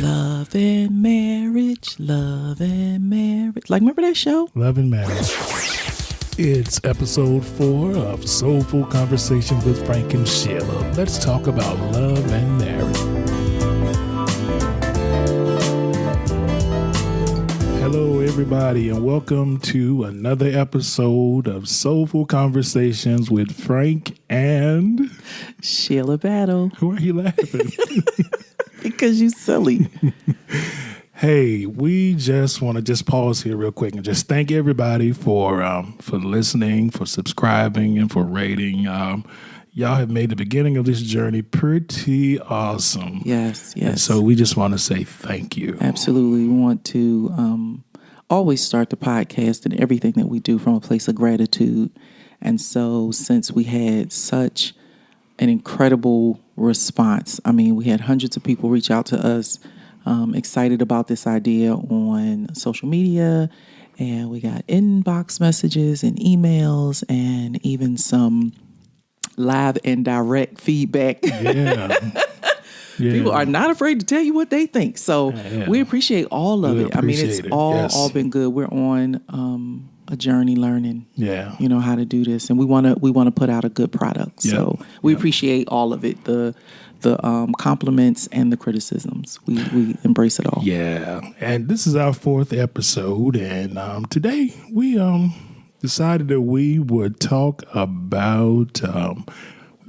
Love and marriage, love and marriage. Like, remember that show? Love and marriage. It's episode 4 of Soulful Conversations with Frank and Sheila. Let's talk about love and marriage. Hello, everybody, and welcome to another episode of Soulful Conversations with Frank and Sheila Battle. Who are you laughing? Because you silly. Hey, we just want to pause here real quick and just thank everybody for listening, for subscribing, and for rating. Y'all have made the beginning of this journey pretty awesome. Yes. And so we just want to say thank you. Absolutely. We want to always start the podcast and everything that we do from a place of gratitude. And so since we had such an incredible response, I mean, we had hundreds of people reach out to us, excited about this idea on social media, and we got inbox messages and emails and even some live and direct feedback. Yeah. People are not afraid to tell you what they think. So we appreciate all of it. I mean, it's all been good. We're on a journey learning, how to do this. And we want to put out a good product. So we appreciate all of it. The compliments and the criticisms. We embrace it all. Yeah. And this is our 4th episode. And today we decided that we would talk about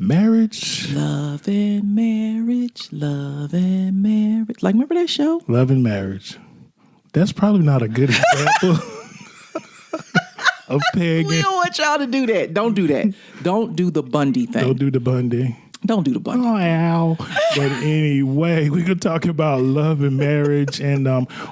marriage. Love and marriage, love and marriage. Like, remember that show? Love and marriage. That's probably not a good example of pegging. We don't want y'all to do that. Don't do that. Don't do the Bundy thing. Don't do the Bundy. Don't do the Bundy. Oh, ow. But anyway, we're going to talk about love and marriage. And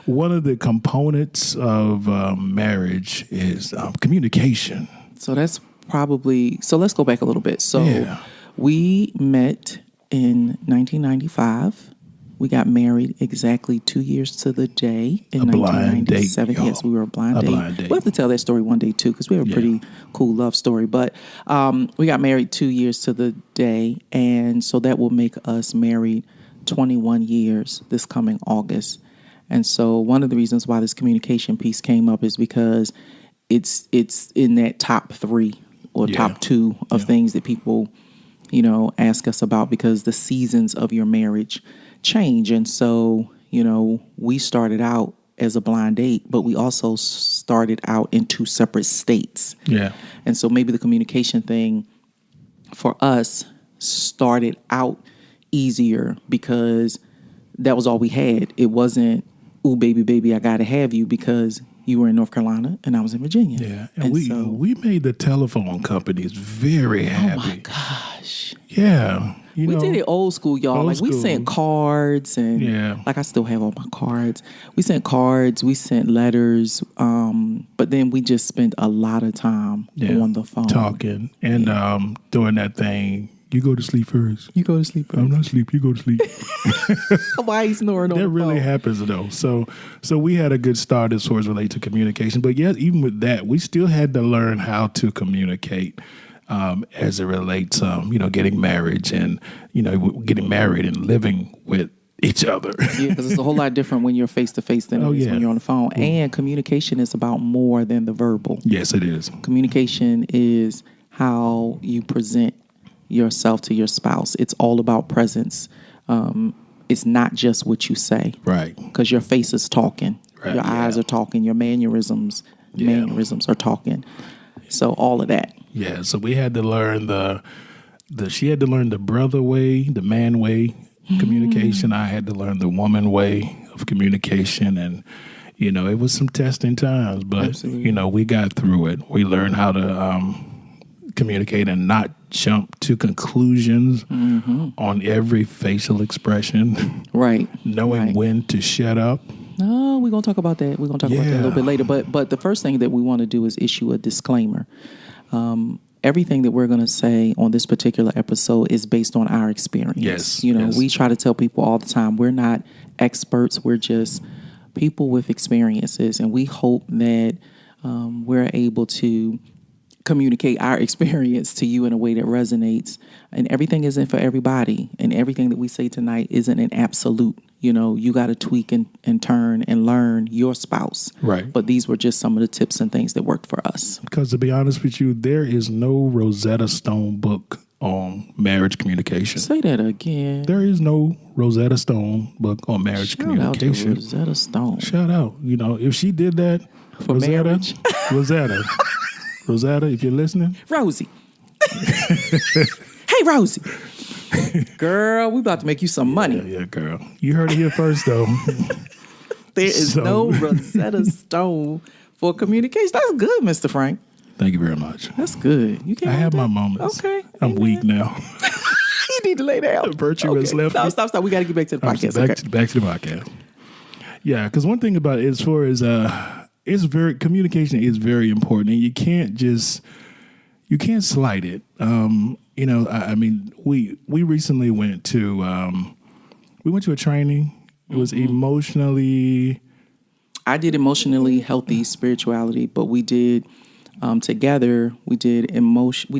one of the components of marriage is communication. So let's go back a little bit. So we met in 1995. We got married exactly 2 years to the day in 1997. Date, yes, we were a blind date. We'll have to tell that story one day too, because we have a pretty cool love story. But we got married 2 years to the day, and so that will make us married 21 years this coming August. And so one of the reasons why this communication piece came up is because it's in that top 3 or top 2 of things that people, ask us about, because the seasons of your marriage change. And so, we started out as a blind date, but we also started out in 2 separate states. Yeah. And so maybe the communication thing for us started out easier because that was all we had. It wasn't, ooh, baby, I got to have you, because you were in North Carolina and I was in Virginia. Yeah. And we made the telephone companies very happy. Oh my gosh. Yeah. We did it old school, y'all. We sent cards, and I still have all my cards. We sent cards, we sent letters, but then we just spent a lot of time on the phone. Talking. And doing that thing, you go to sleep first. You go to sleep first. I'm not asleep, you go to sleep. Why he snoring on the phone? That really happens, though. So we had a good start as far as related to communication. But even with that, we still had to learn how to communicate. As it relates, getting married and, getting married and living with each other. Yeah, because it's a whole lot different when you're face to face than it is when you're on the phone. Mm. And communication is about more than the verbal. Yes, it is. Communication is how you present yourself to your spouse. It's all about presence. It's not just what you say. Right. Because your face is talking. Right, your eyes are talking. Your mannerisms are talking. So all of that. Yeah, so we had to learn she had to learn the brother way, the man way communication. I had to learn the woman way of communication. And, it was some testing times, but, absolutely, we got through it. We learned how to communicate and not jump to conclusions on every facial expression. Right. Knowing when to shut up. No, we're going to talk about that. We're going to talk about that a little bit later. But the first thing that we want to do is issue a disclaimer. Everything that we're going to say on this particular episode is based on our experience. Yes. We try to tell people all the time, we're not experts. We're just people with experiences. And we hope that we're able to communicate our experience to you in a way that resonates. And everything isn't for everybody. And everything that we say tonight isn't an absolute. You know, you got to tweak and turn and learn your spouse. Right. But these were just some of the tips and things that worked for us. Because to be honest with you, there is no Rosetta Stone book on marriage communication. Say that again. There is no Rosetta Stone book on marriage communication. Shout out to Rosetta Stone. Shout out. You know, if she did that for marriage. Rosetta, if you're listening. Rosie. Hey, Rosie. Girl, we about to make you some money. Yeah, girl. You heard it here first, though. There is no Rosetta Stone for communication. That's good, Mr. Frank. Thank you very much. That's good. You can't. I have my moments. Okay. I'm weak now. You need to lay down. Virtue has left me. Stop. We got to get back to the podcast. Back to the podcast. Yeah, because one thing about it, as far as communication is very important, and you can't slight it. You know, I mean, we recently went to a training. It was emotionally. I did emotionally healthy spirituality, but we did together. We did emotionally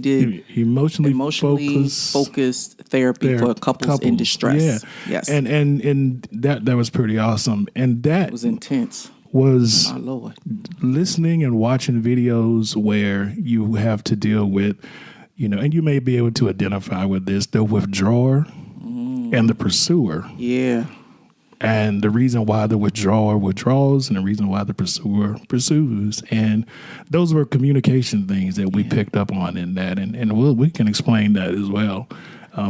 focused therapy for couples in distress. Yeah. Yes, and that was pretty awesome, and that was intense. Was my Lord, listening and watching videos where you have to deal with, you know, and you may be able to identify with this, the withdrawer and the pursuer. Yeah. And the reason why the withdrawer withdraws and the reason why the pursuer pursues. And those were communication things that we picked up on in that. And we can explain that as well.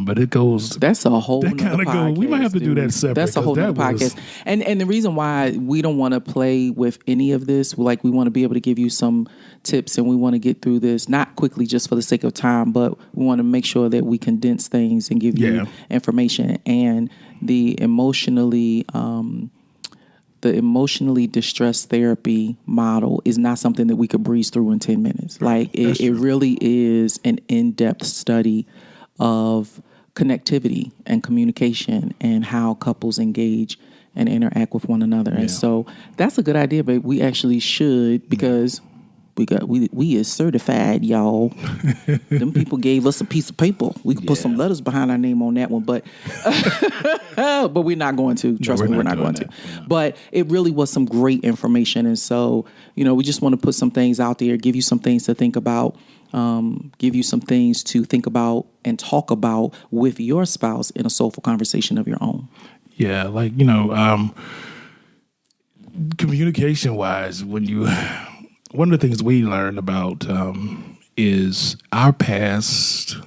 But it goes. That's a whole nother podcast. We might have to do that separate. That's a whole nother podcast. And the reason why we don't want to play with any of this, like we want to be able to give you some tips and we want to get through this, not quickly just for the sake of time, but we want to make sure that we condense things and give you information. And the emotionally distressed therapy model is not something that we could breeze through in 10 minutes. Like it really is an in-depth study of connectivity and communication and how couples engage and interact with one another. Yeah. And so that's a good idea, but we actually should, because we is certified, y'all. Them people gave us a piece of paper. We could put some letters behind our name on that one, but but we're not going to. Trust me, we're not going to. Yeah. But it really was some great information. And so, you know, we just want to put some things out there, give you some things to think about. Give you some things to think about and talk about with your spouse in a soulful conversation of your own. Yeah, like, you know, communication wise, one of the things we learned about is our past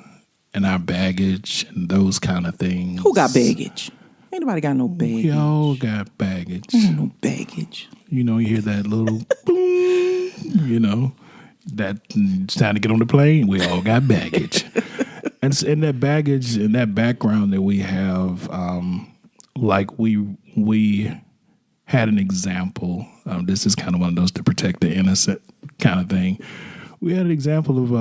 and our baggage and those kind of things. Who got baggage? Ain't nobody got no baggage. We all got baggage. Ain't no baggage. You know, you hear that little boom, you know. That it's time to get on the plane. We all got baggage, and that baggage and that background that we have, like we had an example. This is kind of one of those to protect the innocent kind of thing. We had an example of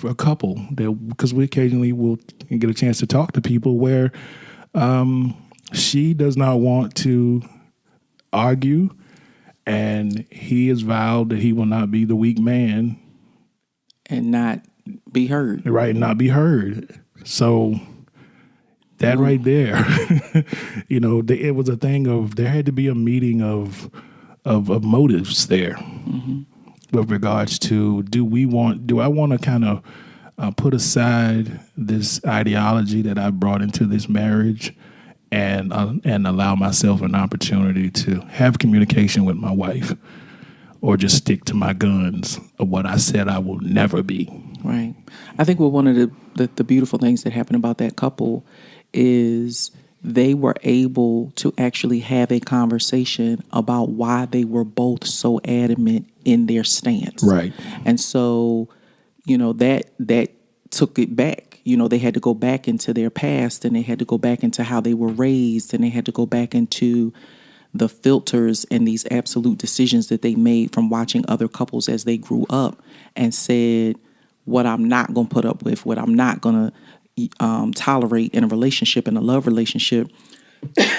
a couple that, because we occasionally will get a chance to talk to people where she does not want to argue. And he has vowed that he will not be the weak man. And not be heard. Right, not be heard. So that right there, you know, it was a thing of, there had to be a meeting of motives there with regards to, do I want to kind of put aside this ideology that I brought into this marriage and allow myself an opportunity to have communication with my wife, or just stick to my guns of what I said I will never be. Right. I think one of the beautiful things that happened about that couple is they were able to actually have a conversation about why they were both so adamant in their stance. Right. And so, you know, that took it back. You know, they had to go back into their past, and they had to go back into how they were raised, and they had to go back into the filters and these absolute decisions that they made from watching other couples as they grew up, and said, what I'm not going to put up with, what I'm not going to tolerate in a relationship, in a love relationship,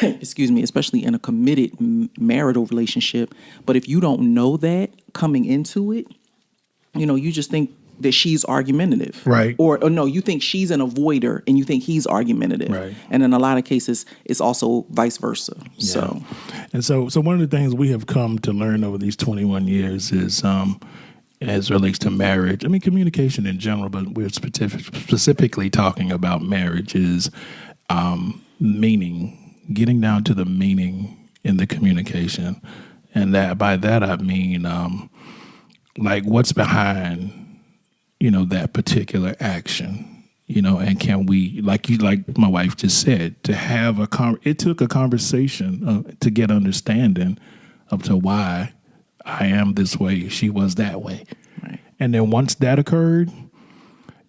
excuse me, especially in a committed marital relationship. But if you don't know that coming into it, you know, you just think that she's argumentative. Right. Or no, you think she's an avoider and you think he's argumentative. Right. And in a lot of cases, it's also vice versa. Yeah. So one of the things we have come to learn over these 21 years is, as it relates to marriage, I mean, communication in general, but we're specifically talking about marriage, is meaning, getting down to the meaning in the communication. And that by that, I mean, like what's behind, that particular action, and can we, like my wife just said, to have it took a conversation to get understanding of to why I am this way, she was that way. Right. And then once that occurred,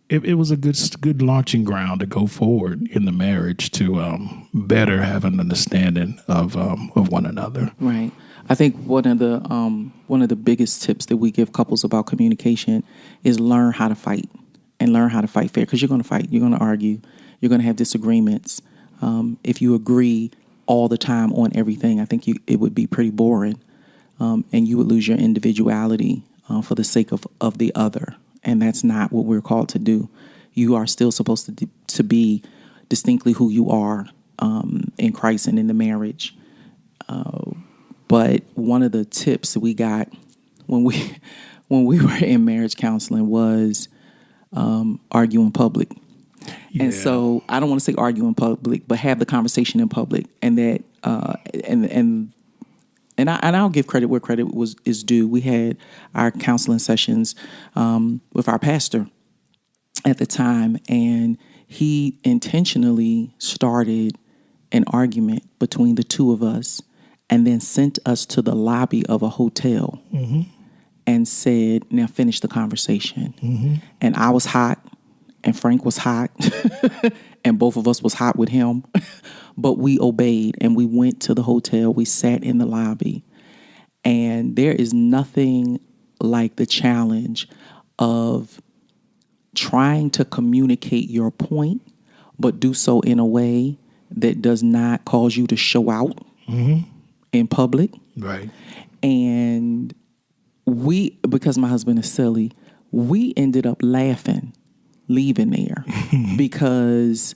it was a good launching ground to go forward in the marriage to better have an understanding of one another. Right. I think one of the biggest tips that we give couples about communication is learn how to fight and learn how to fight fair, because you're going to fight, you're going to argue, you're going to have disagreements. If you agree all the time on everything, I think it would be pretty boring, and you would lose your individuality for the sake of the other. And that's not what we're called to do. You are still supposed to be distinctly who you are in Christ and in the marriage. But one of the tips that we got when we were in marriage counseling was argue in public. Yeah. And so I don't want to say argue in public, but have the conversation in public, and that and I'll give credit where credit is due. We had our counseling sessions with our pastor at the time, and he intentionally started an argument between the two of us, and then sent us to the lobby of a hotel and said, "Now finish the conversation." Mm-hmm. And I was hot, and Frank was hot, and both of us was hot with him. But we obeyed, and we went to the hotel. We sat in the lobby, and there is nothing like the challenge of trying to communicate your point, but do so in a way that does not cause you to show out in public. Right. And because my husband is silly, we ended up laughing leaving there because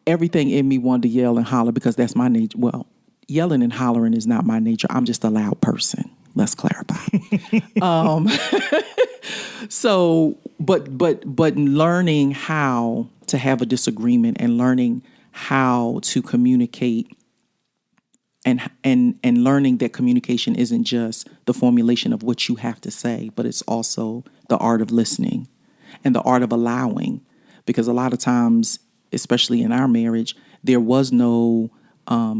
everything in me wanted to yell and holler, because that's my nature. Well, yelling and hollering is not my nature. I'm just a loud person. Let's clarify. So, but learning how to have a disagreement and learning how to communicate and learning that communication isn't just the formulation of what you have to say, but it's also the art of listening and the art of allowing. Because a lot of times, especially in our marriage, there was no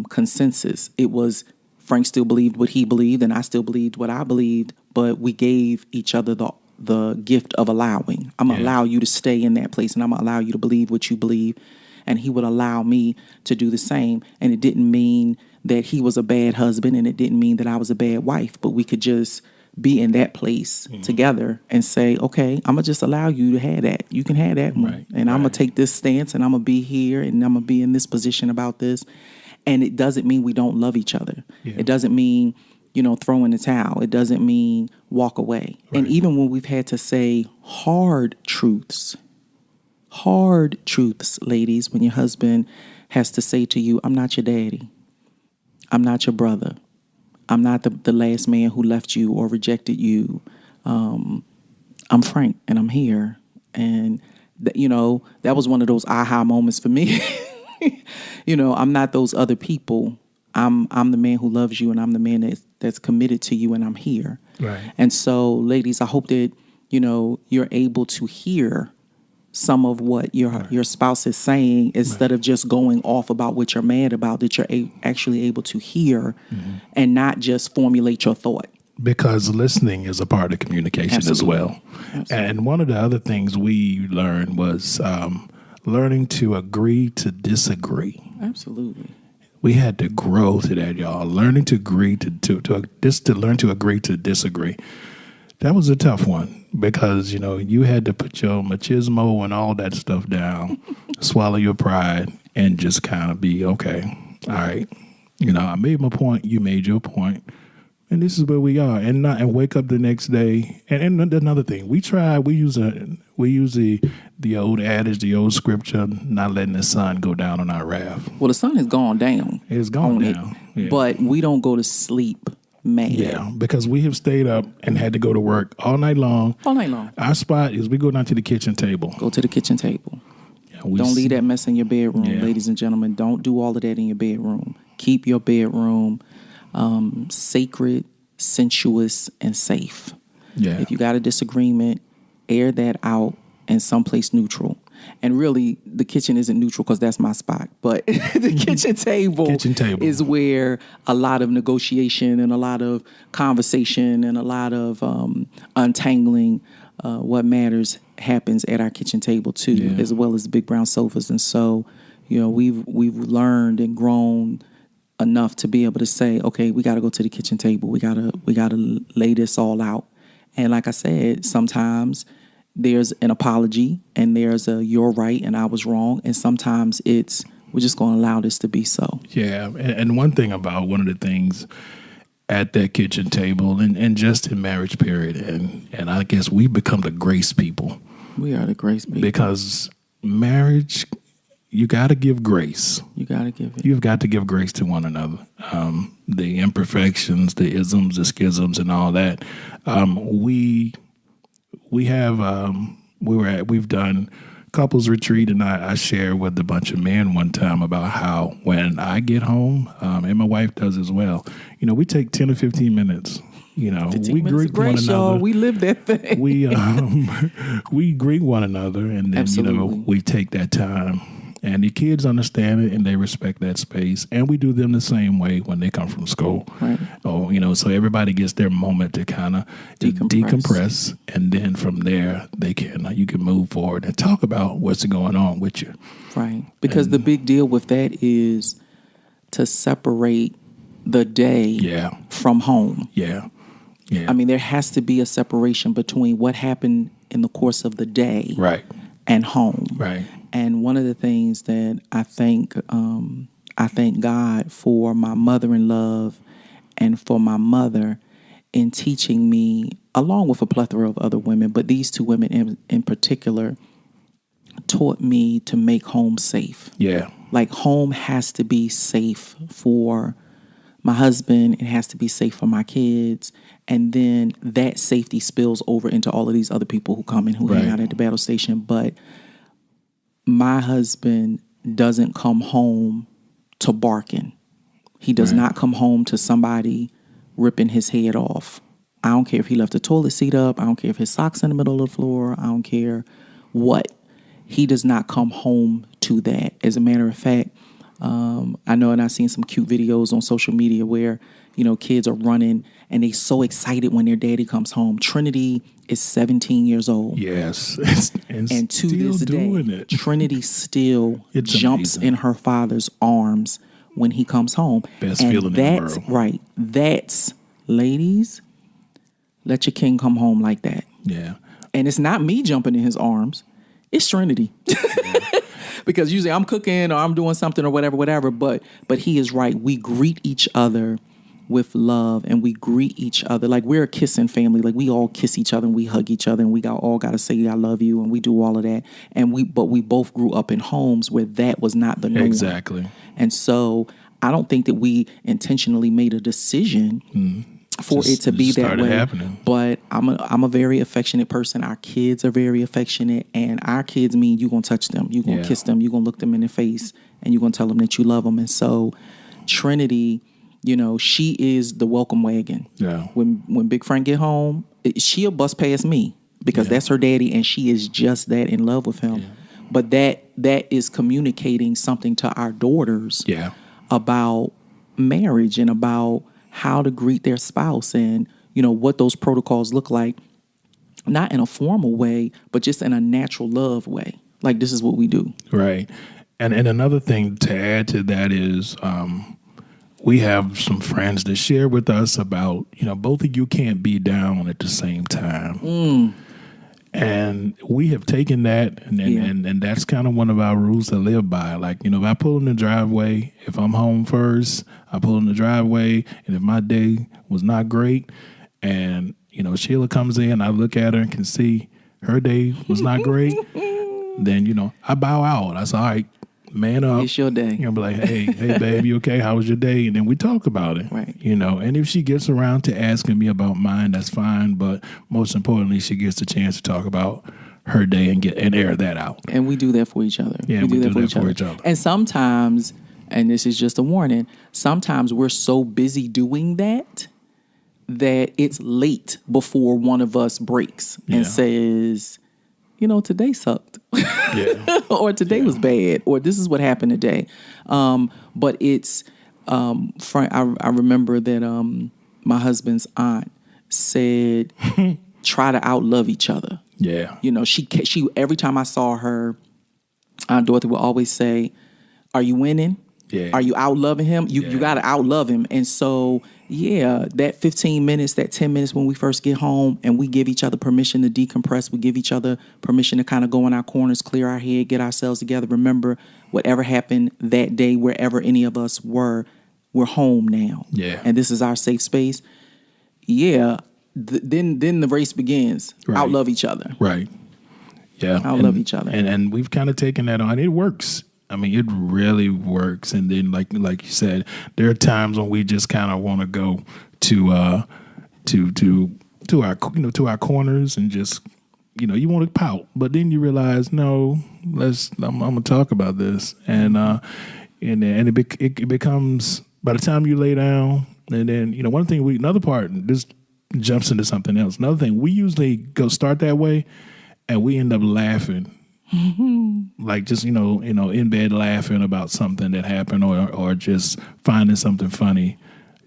consensus. It was Frank still believed what he believed and I still believed what I believed, but we gave each other the gift of allowing. I'm going to allow you to stay in that place, and I'm going to allow you to believe what you believe. And he would allow me to do the same. And it didn't mean that he was a bad husband, and it didn't mean that I was a bad wife, but we could just be in that place together and say, okay, I'm going to just allow you to have that. You can have that one. Right. And I'm going to take this stance, and I'm going to be here, and I'm going to be in this position about this. And it doesn't mean we don't love each other. Yeah. It doesn't mean, throw in the towel. It doesn't mean walk away. Right. And even when we've had to say hard truths, ladies, when your husband has to say to you, I'm not your daddy. I'm not your brother. I'm not the last man who left you or rejected you. I'm Frank, and I'm here. And, that was one of those aha moments for me. I'm not those other people. I'm the man who loves you, and I'm the man that's committed to you, and I'm here. Right. And so, ladies, I hope that, you're able to hear some of what your spouse is saying instead of just going off about what you're mad about, that you're actually able to hear and not just formulate your thought. Because listening is a part of communication as well. Absolutely. And one of the other things we learned was learning to agree to disagree. Absolutely. We had to grow to that, y'all. Learning to agree to learn to agree to disagree. That was a tough one because, you had to put your machismo and all that stuff down, swallow your pride, and just kind of be, okay, all right. I made my point, you made your point, And this is where we are, and wake up the next day. And another thing, we use the old adage, the old scripture, not letting the sun go down on our wrath. Well, the sun has gone down. It's gone down. Yeah. But we don't go to sleep mad. Yeah, because we have stayed up and had to go to work all night long. All night long. Our spot is we go down to the kitchen table. Go to the kitchen table. Yeah, don't leave that mess in your bedroom, ladies and gentlemen. Don't do all of that in your bedroom. Keep your bedroom sacred, sensuous, and safe. Yeah. If you got a disagreement, air that out in someplace neutral. And really, the kitchen isn't neutral because that's my spot. But the kitchen table is where a lot of negotiation and a lot of conversation and a lot of untangling what matters happens at our kitchen table too, as well as the big brown sofas. And so, we've learned and grown enough to be able to say, okay, we got to go to the kitchen table. We gotta lay this all out. And like I said, sometimes there's an apology and there's a you're right and I was wrong. And sometimes we're just going to allow this to be so. Yeah. And one of the things at that kitchen table and just in marriage period, and I guess we've become the grace people. We are the grace people. Because marriage, you got to give grace. You got to give it. You've got to give grace to one another. The imperfections, the isms, the schisms, and all that. We've done couples retreat, and I shared with a bunch of men one time about how when I get home, and my wife does as well, we take 10 or 15 minutes. We greet one another. Y'all. We live that thing. We greet one another, and then Absolutely. We take that time. And the kids understand it and they respect that space. And we do them the same way when they come from school. Right. So everybody gets their moment to kind of decompress. And then from there, you can move forward and talk about what's going on with you. Right. Because the big deal with that is to separate the day from home. Yeah. I mean, there has to be a separation between what happened in the course of the day and home. Right. And one of the things that I thank God for my mother-in-law and for my mother in teaching me, along with a plethora of other women, but these two women in particular taught me to make home safe. Yeah. Like home has to be safe for my husband. It has to be safe for my kids. And then that safety spills over into all of these other people who come in, who hang out at the battle station. But my husband doesn't come home to barking. He does not come home to somebody ripping his head off. I don't care if he left the toilet seat up. I don't care if his sock's in the middle of the floor. I don't care what. He does not come home to that. As a matter of fact, I know, and I've seen some cute videos on social media where, kids are running and they so excited when their daddy comes home. Trinity is 17 years old. Yes. And to this day, Trinity still jumps in her father's arms when he comes home. Best feeling in the world. Right. That's, ladies, let your king come home like that. Yeah. And it's not me jumping in his arms. It's Trinity. Yeah. Because usually I'm cooking or I'm doing something or whatever. But he is right. We greet each other with love, and we greet each other like we're a kissing family. Like we all kiss each other and we hug each other, and we all got to say I love you, and we do all of that. And we both grew up in homes where that was not the norm. Exactly. And so I don't think that we intentionally made a decision for it to be that way. Happening. But I'm a very affectionate person. Our kids are very affectionate, and our kids mean you're gonna touch them, you're gonna kiss them, you're gonna look them in the face, and you're gonna tell them that you love them. And so Trinity, she is the welcome wagon. Yeah. When Big Frank get home, she'll bust past me because that's her daddy, and she is just that in love with him. Yeah. But that is communicating something to our daughters about marriage and about how to greet their spouse and, what those protocols look like, not in a formal way, but just in a natural love way. Like, this is what we do. Right. And another thing to add to that is we have some friends that share with us about, both of you can't be down at the same time. And we have taken that, and that's kind of one of our rules to live by. Like, if I pull in the driveway, if I'm home first, I pull in the driveway, and if my day was not great, and, Sheila comes in, I look at her and can see her day was not great, then, I bow out. I say, all right, man up. It's your day. Be like, hey, babe, you okay? How was your day? And then we talk about it. Right. And if she gets around to asking me about mine, that's fine. But most importantly, she gets the chance to talk about her day and air that out. And we do that for each other. Yeah, we do that for each other. And sometimes, and this is just a warning, sometimes we're so busy doing that it's late before one of us breaks and says, today sucked. Or today was bad, or this is what happened today. But it's, Frank, I remember that my husband's aunt said, try to outlove each other. Yeah. She every time I saw her, Aunt Dorothy would always say, are you winning? Yeah. Are you outloving him? You got to outlove him. And so, that 15 minutes, that 10 minutes when we first get home and we give each other permission to decompress, we give each other permission to kind of go in our corners, clear our head, get ourselves together. Remember, whatever happened that day, wherever any of us were, we're home now. Yeah. And this is our safe space. Yeah. Then the race begins. Right. Outlove each other. Right. Yeah. Outlove each other. And we've kind of taken that on. It works. I mean, it really works. And then, like you said, there are times when we just kind of want to go to our corners and just, you want to pout, but then you realize, no, I'm gonna talk about this, and it becomes, by the time you lay down, and then another part, this jumps into something else. Another thing, we usually go start that way, and we end up laughing. Like just in bed laughing about something that happened, or just finding something funny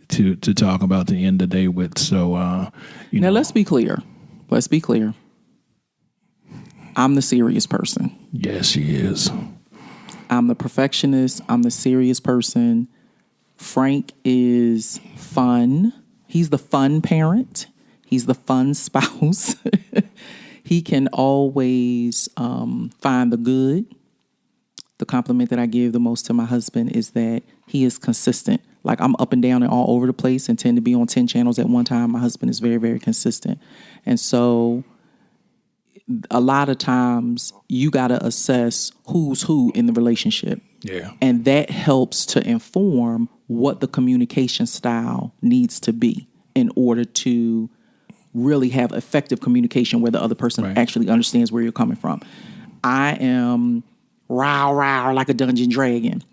to talk about the end of the day with. So now let's be clear. I'm the serious person. Yes, she is. I'm the perfectionist. I'm the serious person. Frank is fun. He's the fun parent. He's the fun spouse. He can always find the good. The compliment that I give the most to my husband is that he is consistent. Like, I'm up and down and all over the place and tend to be on 10 channels at one time. My husband is very, very consistent. And so a lot of times you got to assess who's who in the relationship. Yeah. And that helps to inform what the communication style needs to be in order to really have effective communication where the other person actually understands where you're coming from. I am rah like a dungeon dragon,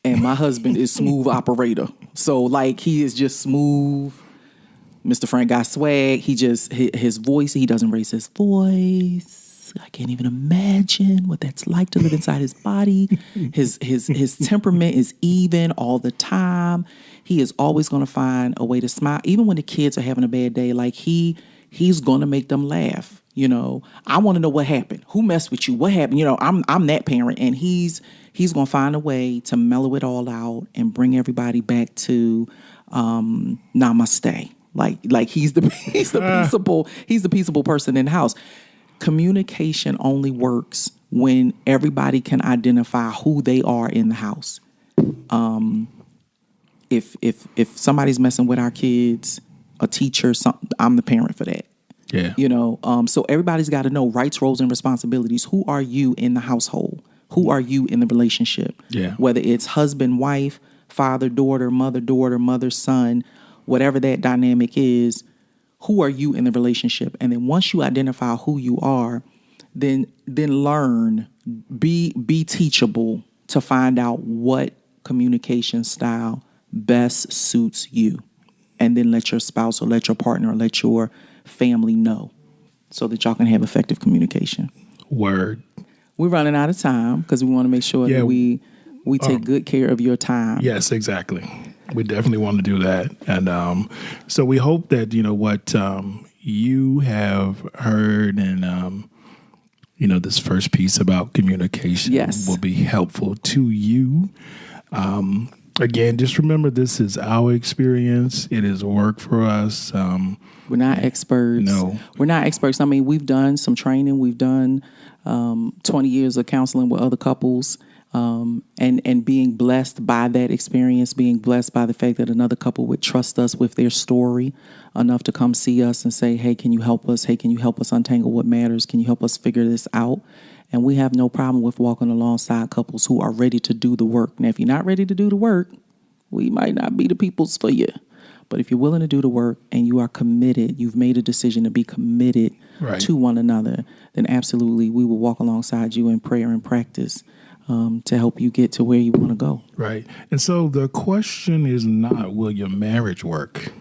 and my husband is smooth operator. So like, he is just smooth. Mr. Frank got swag. His voice, he doesn't raise his voice. I can't even imagine what that's like to live inside his body. His temperament is even all the time. He is always going to find a way to smile, even when the kids are having a bad day. Like, he's going to make them laugh. I want to know what happened. Who messed with you? What happened? I'm that parent, and he's going to find a way to mellow it all out and bring everybody back to namaste. Like he's the peaceable person in the house. Communication only works when everybody can identify who they are in the house. If somebody's messing with our kids, a teacher, I'm the parent for that. Yeah. So everybody's got to know rights, roles, and responsibilities. Who are you in the household? Who are you in the relationship? Yeah. Whether it's husband, wife, father, daughter, mother, son, whatever that dynamic is, who are you in the relationship? And then once you identify who you are, then learn, be teachable to find out what communication style best suits you. And then let your spouse or let your partner or let your family know so that y'all can have effective communication. Word. We're running out of time because we want to make sure that we take good care of your time. Yes, exactly. We definitely want to do that. And so we hope that, what you have heard and, this first piece about communication will be helpful to you. Again, just remember this is our experience. It is work for us. We're not experts. No. We're not experts. I mean, we've done some training. We've done 20 years of counseling with other couples, and being blessed by that experience, being blessed by the fact that another couple would trust us with their story enough to come see us and say, hey, can you help us? Hey, can you help us untangle what matters? Can you help us figure this out? And we have no problem with walking alongside couples who are ready to do the work. Now, if you're not ready to do the work, we might not be the peoples for you. But if you're willing to do the work and you are committed, you've made a decision to be committed to one another, then absolutely we will walk alongside you in prayer and practice to help you get to where you want to go. Right. And so the question is not, will your marriage work?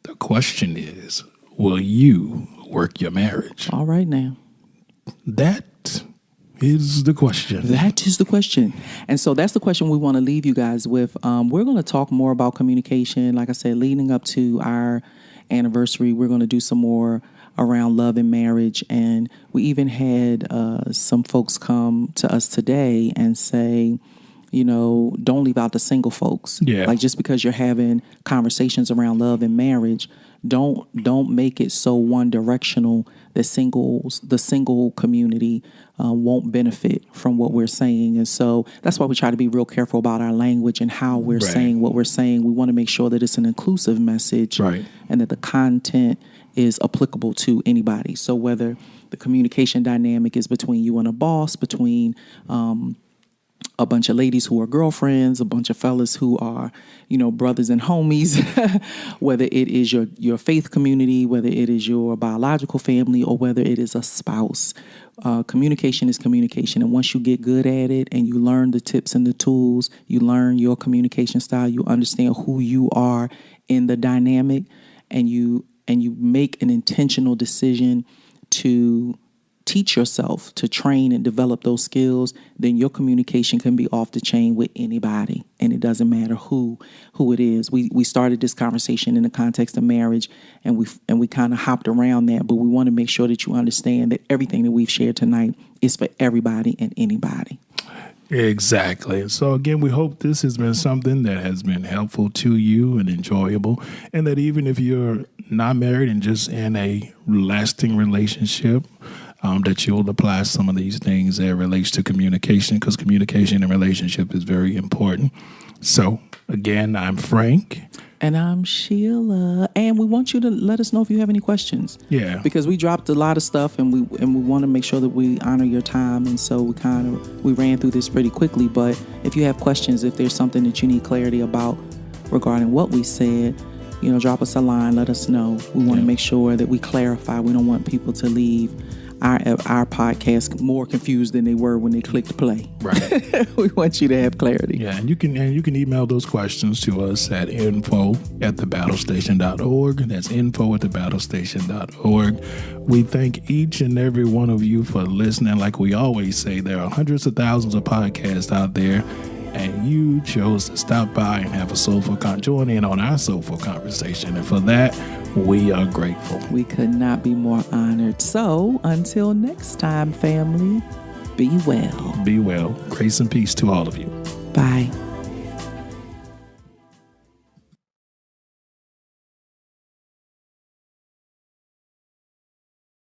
The question is, will you work your marriage? All right now. That is the question. That is the question. And so that's the question we want to leave you guys with. We're going to talk more about communication. Like I said, leading up to our anniversary, we're going to do some more around love and marriage. And we even had some folks come to us today and say, you know, don't leave out the single folks. Yeah. Like just because you're having conversations around love and marriage, don't make it so one directional that the single community won't benefit from what we're saying. And so that's why we try to be real careful about our language and how we're saying what we're saying. We want to make sure that it's an inclusive message and that the content is applicable to anybody. So whether the communication dynamic is between you and a boss, between a bunch of ladies who are girlfriends, a bunch of fellas who are, you know, brothers and homies, whether it is your faith community, whether it is your biological family, or whether it is a spouse. Communication is communication. And once you get good at it and you learn the tips and the tools, you learn your communication style, you understand who you are in the dynamic, and you make an intentional decision to teach yourself, to train and develop those skills, then your communication can be off the chain with anybody. And it doesn't matter who it is. We started this conversation in the context of marriage, and we kind of hopped around that, but we want to make sure that you understand that everything that we've shared tonight is for everybody and anybody. Exactly. So again, we hope this has been something that has been helpful to you and enjoyable, and that even if you're not married and just in a lasting relationship, that you'll apply some of these things that relates to communication, because communication in a relationship is very important. So again, I'm Frank. And I'm Sheila. And we want you to let us know if you have any questions. Yeah. Because we dropped a lot of stuff, and we want to make sure that we honor your time. And so we ran through this pretty quickly. But if you have questions, if there's something that you need clarity about regarding what we said, you know, drop us a line, let us know. We want to make sure that we clarify. We don't want people to leave our podcast more confused than they were when they clicked play. Right. We want you to have clarity. Yeah, and you can email those questions to us at info@thebattlestation.org. That's info@thebattlestation.org. We thank each and every one of you for listening. Like we always say, there are hundreds of thousands of podcasts out there, and you chose to stop by and have a join in on our soulful conversation. And for that, we are grateful. We could not be more honored. So until next time, family, be well. Be well. Grace and peace to all of you. Bye.